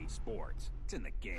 EA Sports. It's in the game.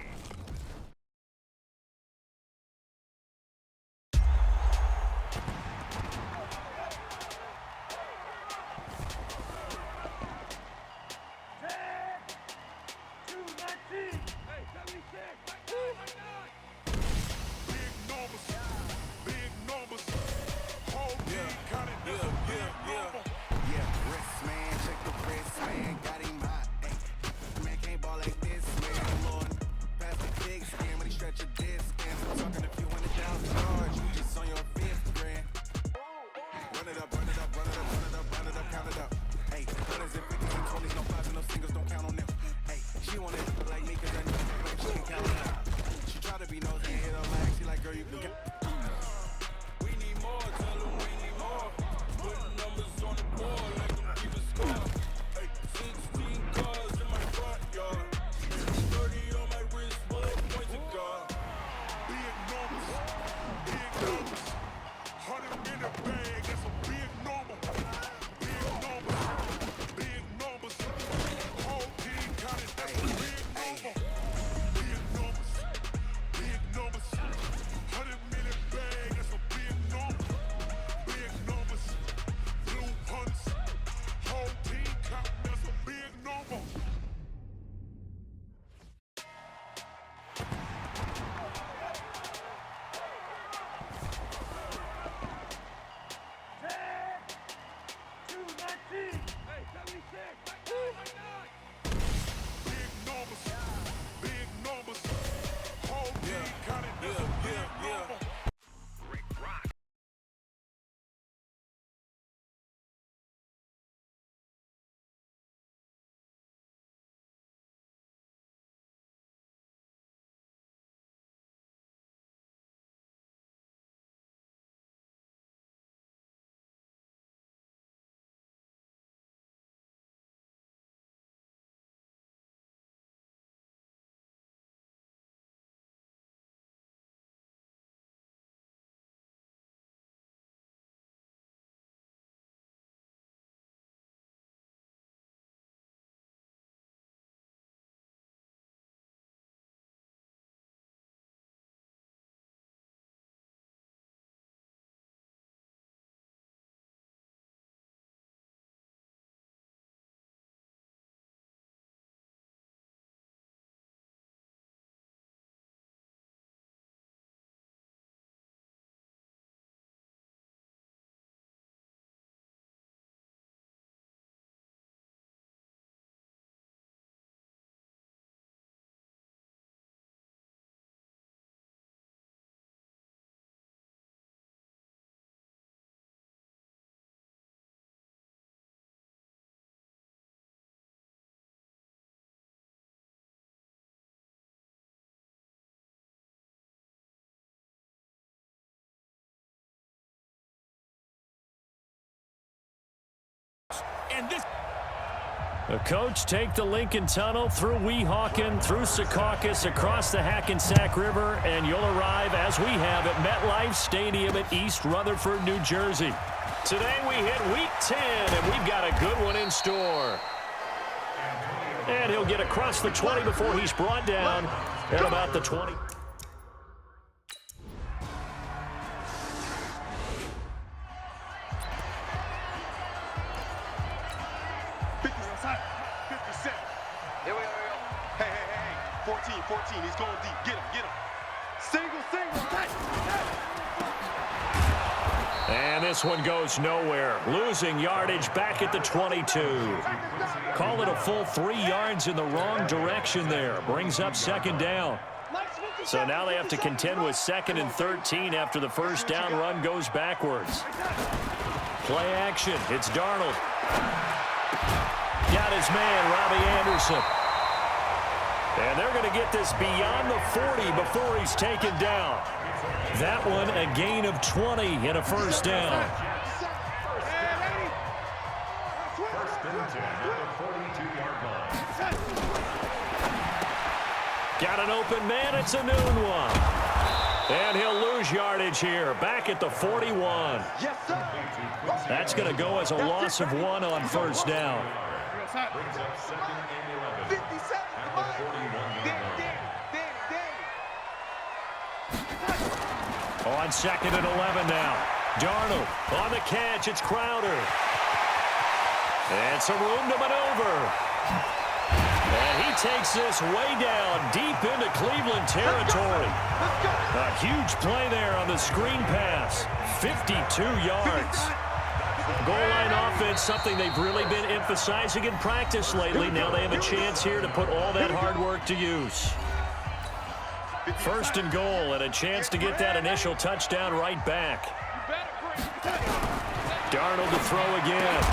And this The coach take the Lincoln Tunnel through Weehawken, through Secaucus, across the Hackensack River, and you'll arrive, as we have, at MetLife Stadium at East Rutherford, New Jersey. Today we hit Week 10, and we've got a good one in store. And he'll get across the 20 before he's brought down at about the 20. Here we go. Hey. 14. He's going deep. Get him. Single. And this one goes nowhere. Losing yardage back at the 22. Call it a full 3 yards in the wrong direction there. Brings up second down. So now they have to contend with 2nd and 13 after the first down run goes backwards. Play action. It's Darnold. Got his man, Robbie Anderson. And they're going to get this beyond the 40 before he's taken down. That one a gain of 20 and a first down. Got an open man. It's a noon one. And he'll lose yardage here, back at the 41. That's going to go as a loss of 1 on first down. On 2nd and 11 now. Darnold on the catch. It's Crowder. And some room to maneuver. And he takes this way down deep into Cleveland territory. A huge play there on the screen pass. 52 yards. Goal line offense, something they've really been emphasizing in practice lately. Now they have a chance here to put all that hard work to use. 1st and goal, and a chance to get that initial touchdown right back. Darnold to throw again.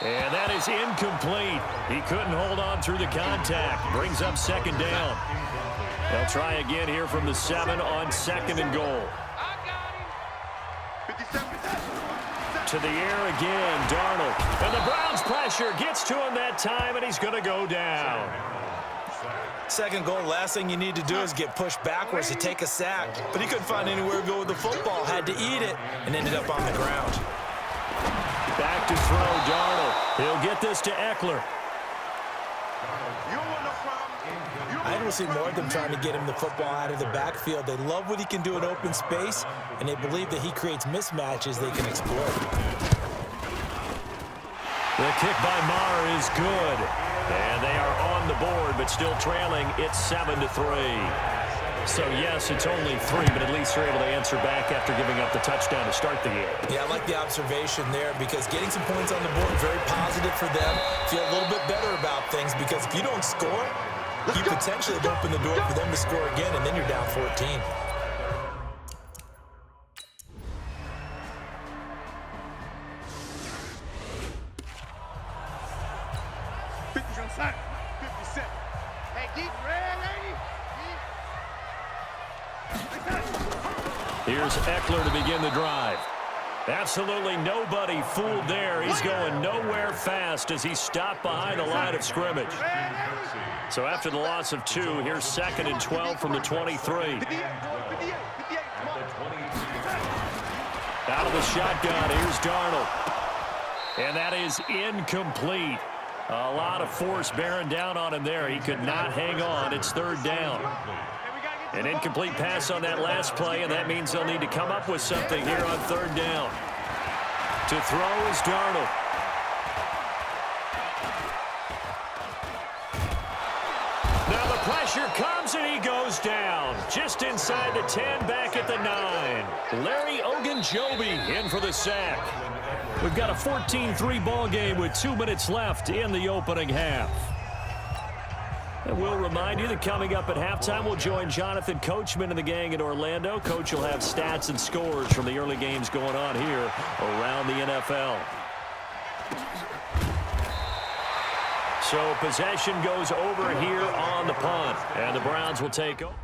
And that is incomplete. He couldn't hold on through the contact. Brings up 2nd down. They'll try again here from the 7 on 2nd and goal. To the air again, Darnold. And the Browns pressure gets to him that time, and he's going to go down. 2nd goal, last thing you need to do is get pushed backwards to take a sack. But he couldn't find anywhere to go with the football. Had to eat it and ended up on the ground. Back to throw, Darnold. He'll get this to Eckler. I don't see more of them trying to get him the football out of the backfield. They love what he can do in open space, and they believe that he creates mismatches they can exploit. The kick by Maher is good. And they are on the board, but still trailing. It's 7-3. So, yes, it's only 3, but at least they're able to answer back after giving up the touchdown to start the game. Yeah, I like the observation there because getting some points on the board, very positive for them. Feel a little bit better about things because if you don't score, you potentially open the door for them to score again, and then you're down 14. Here's Eckler to begin the drive. Absolutely nobody fooled there. He's going nowhere fast as he stopped behind the line of scrimmage. So after the loss of 2, here's 2nd and 12 from the 23. Out of the shotgun, here's Darnold. And that is incomplete. A lot of force bearing down on him there. He could not hang on. It's 3rd down. An incomplete pass on that last play, and that means they'll need to come up with something here on 3rd down. To throw is Darnold. Now the pressure comes, and he goes down. Just inside the 10, back at the 9. Larry Ogunjobi in for the sack. We've got a 14-3 ball game with 2 minutes left in the opening half. And we'll remind you that coming up at halftime, we'll join Jonathan Coachman and the gang in Orlando. Coach will have stats and scores from the early games going on here around the NFL. So possession goes over here on the punt, and the Browns will take over.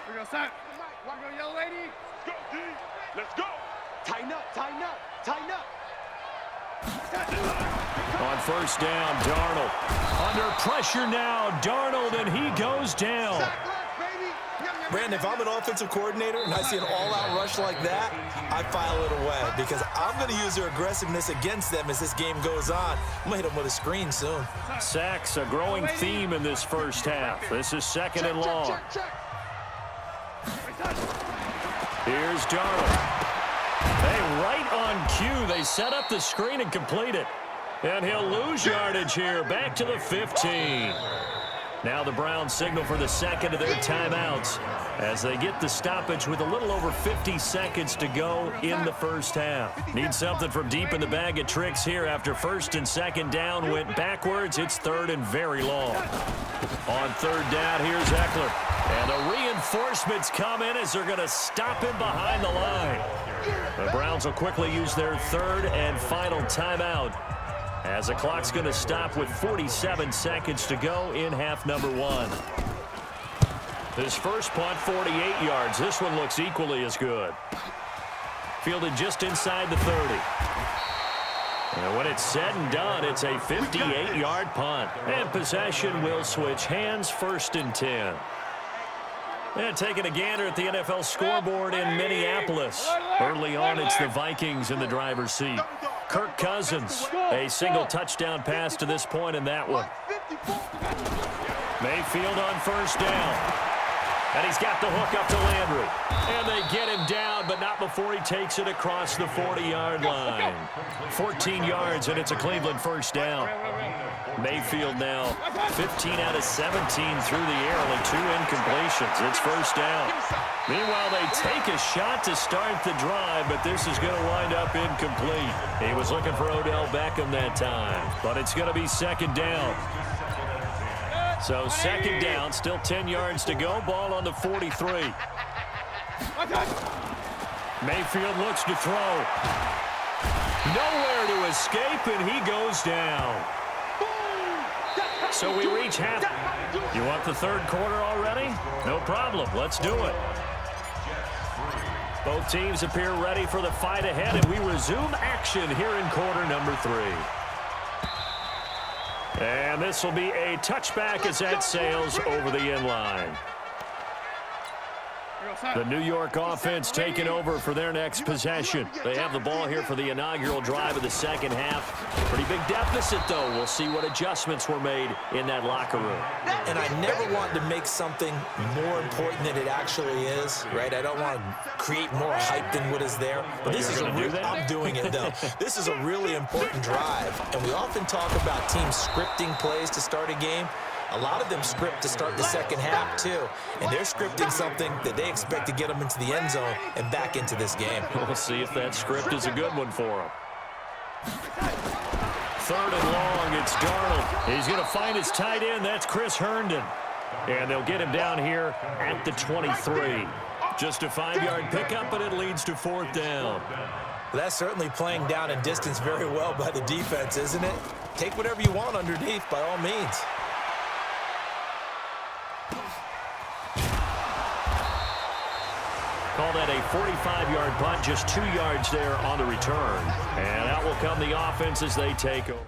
We go, Sam. Walk on, yellow lady. Go, D. Let's go. Tighten up, tighten up, tighten up. On 1st down, Darnold. Under pressure now, Darnold, and he goes down. Brandon, if I'm an offensive coordinator and I see an all-out rush like that, I file it away because I'm going to use their aggressiveness against them as this game goes on. I'm going to hit them with a screen soon. Sacks, a growing theme in this first half. This is 2nd and long. Here's Darnold. Hey, right on cue, they set up the screen and complete it. And he'll lose yardage here, back to the 15. Now the Browns signal for the 2nd of their timeouts as they get the stoppage with a little over 50 seconds to go in the first half. Need something from deep in the bag of tricks here after 1st and 2nd down went backwards. It's 3rd and very long. On 3rd down, here's Eckler. And the reinforcements come in as they're going to stop him behind the line. The Browns will quickly use their 3rd and final timeout as the clock's going to stop with 47 seconds to go in half number 1. His first punt, 48 yards. This one looks equally as good. Fielded just inside the 30. And when it's said and done, it's a 58-yard punt. And possession will switch hands, 1st and 10. And taking a gander at the NFL scoreboard in Minneapolis. Early on, it's the Vikings in the driver's seat. Kirk Cousins, a single touchdown pass to this point in that one. Mayfield on first down. And he's got the hook up to Landry. And they get him down, but not before he takes it across the 40-yard line. 14 yards, and it's a Cleveland first down. Mayfield now 15 out of 17 through the air, only 2 incompletions. It's first down. Meanwhile, they take a shot to start the drive, but this is going to wind up incomplete. He was looking for Odell Beckham that time, but it's going to be second down. So second down, still 10 yards to go. Ball on the 43. Mayfield looks to throw. Nowhere to escape, and he goes down. So we reach half. You want the third quarter already? No problem. Let's do it. Both teams appear ready for the fight ahead, and we resume action here in quarter number 3. And this will be a touchback as that sails over the end line. The New York offense taking over for their next possession. They have the ball here for the inaugural drive of the second half. Pretty big deficit, though. We'll see what adjustments were made in that locker room. And I never want to make something more important than it actually is, right? I don't want to create more hype than what is there. But this is I'm doing it, though. This is a really important drive. And we often talk about teams scripting plays to start a game. A lot of them script to start the second half, too. And they're scripting something that they expect to get them into the end zone and back into this game. We'll see if that script is a good one for them. Third and long, it's Darnold. He's going to find his tight end. That's Chris Herndon. And they'll get him down here at the 23. Just a 5-yard pickup, but it leads to fourth down. Well, that's certainly playing down in distance very well by the defense, isn't it? Take whatever you want underneath, by all means. Call that a 45-yard punt, just 2 yards there on the return. And out will come the offense as they take over.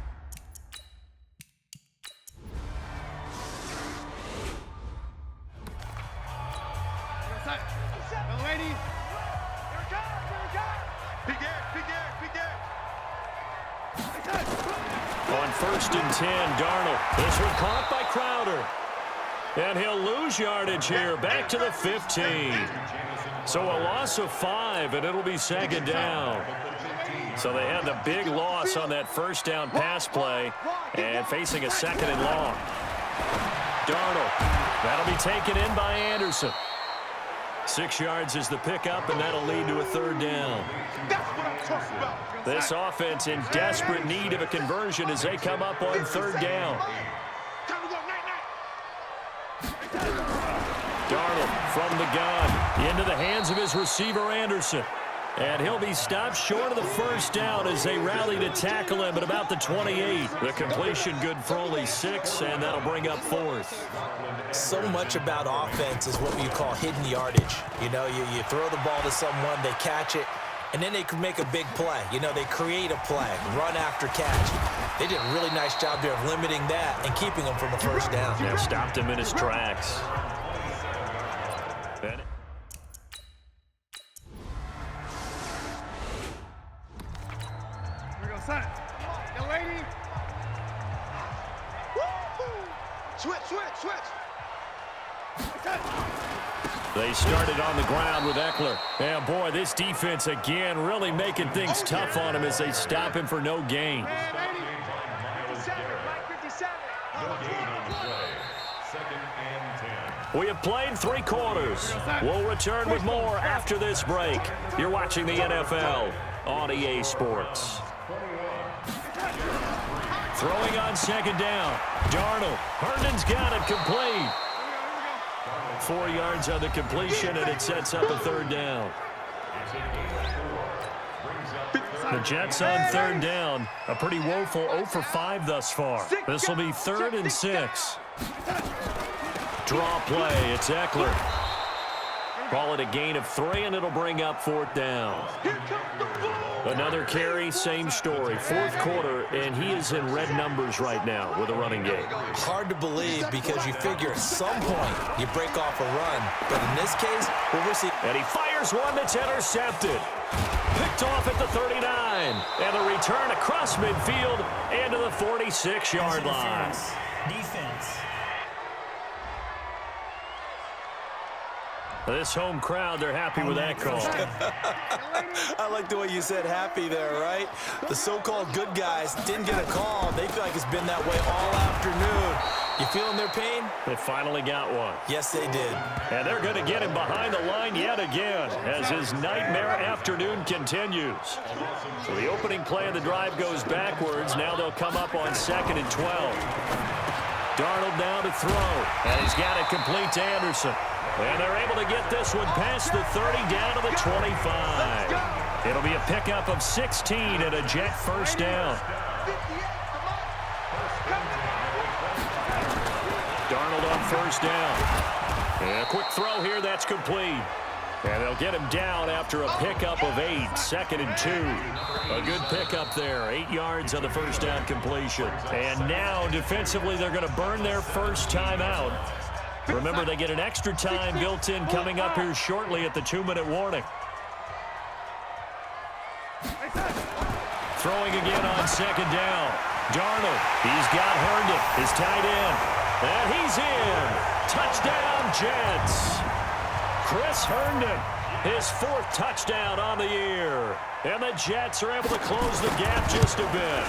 On first and 10, Darnold. This one caught by Crowder. And he'll lose yardage here, back to the 15. So a loss of 5, and it'll be second down. So they had the big loss on that first down pass play, and facing a second and long. Darnold, that'll be taken in by Anderson. 6 yards is the pickup, and that'll lead to a third down. This offense in desperate need of a conversion as they come up on third down. Darnold from the gun into the hands of his receiver, Anderson. And he'll be stopped short of the first down as they rally to tackle him at about the 28. The completion good for only 6, and that'll bring up fourth. So much about offense is what you call hidden yardage. You know, you throw the ball to someone, they catch it, and then they can make a big play. You know, they create a play, run after catch. They did a really nice job there of limiting that and keeping him from a first down. Yeah, stopped him in his tracks. They started on the ground with Eckler. And boy, this defense again really making things tough on him as they stop him for no gain. We have played 3 quarters. We'll return with more after this break. You're watching the NFL on EA Sports. Throwing on second down. Darnold. Herndon's got it complete. 4 yards on the completion, and it sets up a third down. The Jets on third down. A pretty woeful 0 for 5 thus far. This will be 3rd and 6. Draw play. It's Eckler. Call it a gain of 3, and it'll bring up 4th down. Another carry, same story. Fourth quarter, and he is in red numbers right now with a running game. Hard to believe because you figure at some point you break off a run. But in this case, what we're seeing... And he fires one that's intercepted. Picked off at the 39. And the return across midfield and to the 46-yard line. Defense. This home crowd, they're happy with that call. I like the way you said happy there, right? The so-called good guys didn't get a call. They feel like it's been that way all afternoon. You feeling their pain? They finally got one. Yes, they did. And they're going to get him behind the line yet again as his nightmare afternoon continues. So the opening play of the drive goes backwards. Now they'll come up on 2nd and 12. Darnold now to throw. And he's got it complete to Anderson. And they're able to get this one past the 30 down to the 25. It'll be a pickup of 16 and a Jet first down. Darnold on first down. And a quick throw here, that's complete. And they'll get him down after a pickup of 8, 2nd and 2. A good pickup there, 8 yards on the first down completion. And now defensively they're going to burn their first timeout. Remember, they get an extra time built in coming up here shortly at the 2-minute warning. Throwing again on 2nd down. Darnold, he's got Herndon, his tight end. And he's in. Touchdown, Jets. Chris Herndon, his 4th touchdown on the year. And the Jets are able to close the gap just a bit.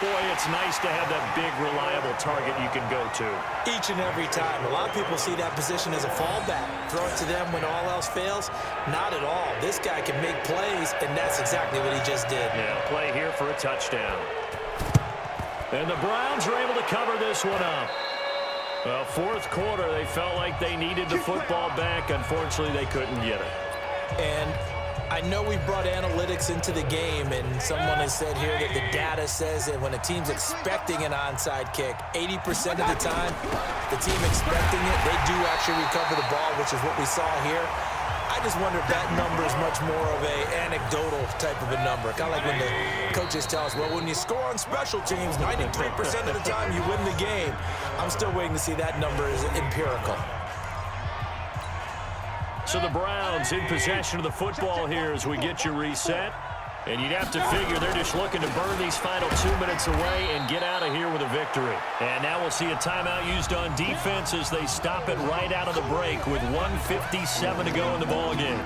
Boy, it's nice to have that big, reliable target you can go to. Each and every time. A lot of people see that position as a fallback. Throw it to them when all else fails. Not at all. This guy can make plays, and that's exactly what he just did. Yeah, play here for a touchdown. And the Browns are able to cover this one up. Well, fourth quarter, they felt like they needed the football back. Unfortunately, they couldn't get it. And I know we brought analytics into the game, and someone has said here that the data says that when a team's expecting an onside kick, 80% of the time, the team expecting it, they do actually recover the ball, which is what we saw here. I just wonder if that number is much more of a anecdotal type of a number. Kind of like when the coaches tell us, well, when you score on special teams, 93% of the time you win the game. I'm still waiting to see that number is empirical. So the Browns in possession of the football here as we get you reset. And you'd have to figure they're just looking to burn these final 2 minutes away and get out of here with a victory. And now we'll see a timeout used on defense as they stop it right out of the break with 1:57 to go in the ballgame.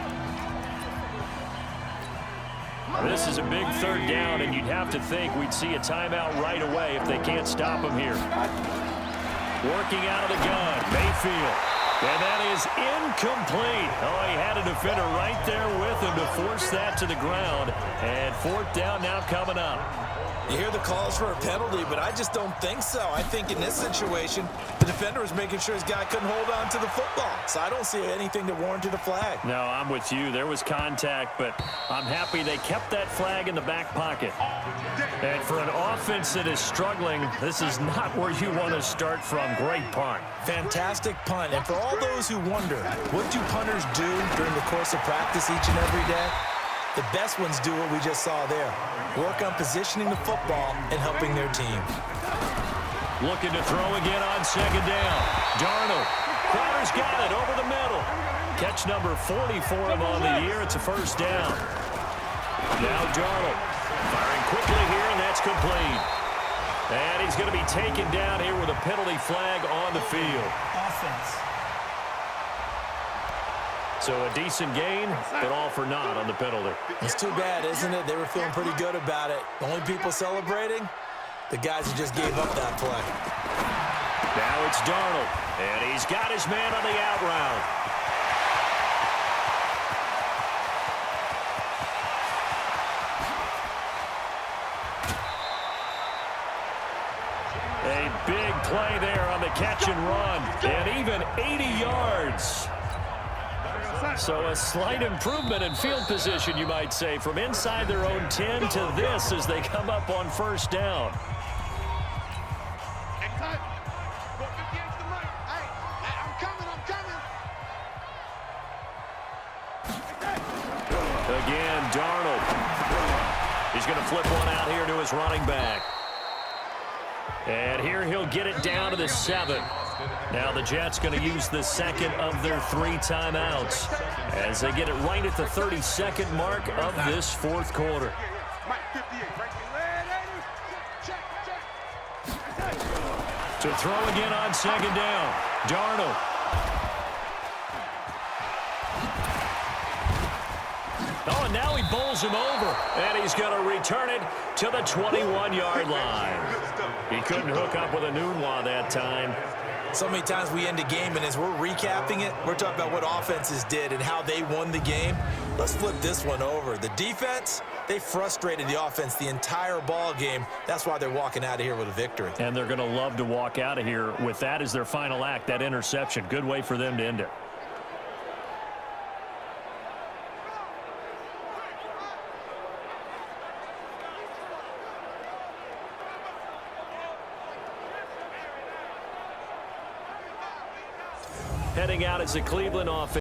This is a big 3rd down, and you'd have to think we'd see a timeout right away if they can't stop him here. Working out of the gun, Mayfield. And that is incomplete. Oh, he had a defender right there with him to force that to the ground. And 4th down now coming up. You hear the calls for a penalty, but I just don't think so. I think in this situation, the defender was making sure his guy couldn't hold on to the football. So I don't see anything that warranted a flag. No, I'm with you. There was contact, but I'm happy they kept that flag in the back pocket. And for an offense that is struggling, this is not where you want to start from. Great punt. Fantastic punt. And for all those who wonder, what do punters do during the course of practice each and every day? The best ones do what we just saw there. Work on positioning the football and helping their team. Looking to throw again on 2nd down. Darnold. Crowder's got it over the middle. Catch number 40 for him on the year. It's a 1st down. Now Darnold. Firing quickly here, and that's complete. And he's going to be taken down here with a penalty flag on the field. Offense. So a decent gain, but all for naught on the penalty. It's too bad, isn't it? They were feeling pretty good about it. The only people celebrating, the guys who just gave up that play. Now it's Darnold, and he's got his man on the out route. A big play there on the catch and run, and even 80 yards. So a slight improvement in field position, you might say, from inside their own 10 to this as they come up on 1st down. Again, Darnold. He's going to flip one out here to his running back. And here he'll get it down to the 7. Now the Jets going to use the second of their 3 timeouts as they get it right at the 32nd mark of this fourth quarter. To throw again on second down. Darnold. Oh, and now he bowls him over. And he's going to return it to the 21-yard line. He couldn't hook up with a Nunwa that time. So many times we end a game, and as we're recapping it, we're talking about what offenses did and how they won the game. Let's flip this one over. The defense, they frustrated the offense the entire ball game. That's why they're walking out of here with a victory. And they're going to love to walk out of here with that as their final act, that interception. Good way for them to end it. Heading out as the Cleveland offense.